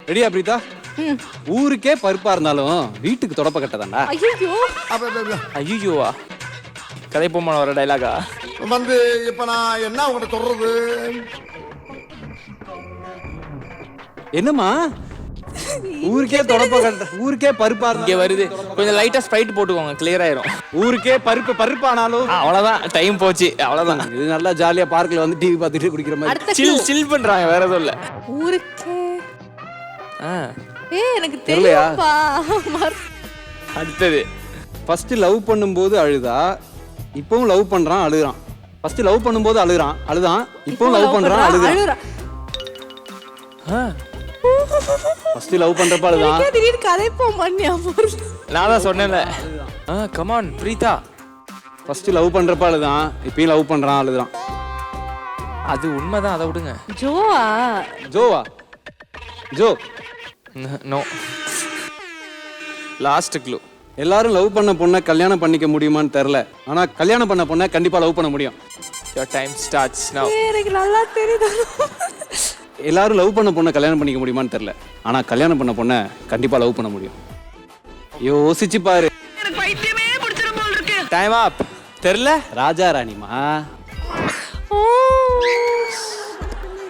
ரெடியா பிரீதா? ஊருக்கே பருப்பா இருந்தாலும் வீட்டுக்கு தொடப்ப கட்டதாண்டா. ஐயோ ஐயோவா கதை போமான வர டைலாகா வந்து இப்ப நான் என்ன உங்கள்கிட்ட சொல்றது? என்னம்மா ஊருக்கே தொடப்ப கட்ட, ஊருக்கே பருப்பா இங்க வருது. கொஞ்சம் லைட்டா ஸ்ப்ரைட் போட்டுக்கோங்க, கிளியர் ஆயிரும். ஊருக்கே பருப்பானாலும் அவ்வளவுதான், டைம் போச்சு, அவ்வளவுதான். இது நல்லா ஜாலியா பார்க்ல வந்து டிவி பார்த்துட்டு குடிக்கிற மாதிரி அடுத்த சில் சில் பண்றாங்க, வேற எதுவும் இல்ல. ஊருக்கே எனக்கு தெரியலையா? தெரியும்பா. அடுத்தது ஃபர்ஸ்ட் லவ் பண்ணும்போது அழுதா, இப்பவும் லவ் பண்றான் அழுறான். ஃபர்ஸ்ட் லவ் பண்ணும்போது அழுதான், இப்பவும் லவ் பண்றான் அழுறான். ஃபர்ஸ்ட் லவ் பண்றப்ப அழுதான். திடீர்னு கதை போமான்னியா? நான் தான் சொன்னேன்ல. Come on Preetha. First love பண்றப்ப அழுதான், இப்பயும் லவ் பண்றான் அழுறான். அது உண்மைதான், அதை விடுங்க. ஜோவா? ஜோவா? ஜோ நோ. Last clue. எல்லாரும் லவ் பண்ண பொண்ணை கல்யாணம் பண்ணிக்க முடியுமான்னு தெரியல, ஆனா கல்யாணம் பண்ண பொண்ணை கண்டிப்பா லவ் பண்ண முடியும். Your time starts now. எனக்கு நல்லா தெரியுது. எல்லாரும் லவ் பண்ண பொண்ணை கல்யாணம் பண்ணிக்க முடியுமான்னு தெரியல, ஆனா கல்யாணம் பண்ண பொண்ணை கண்டிப்பா லவ் பண்ண முடியும். யோசிச்சு பாரு. டைம் அப். தெரியல. ராஜா ராணிமா.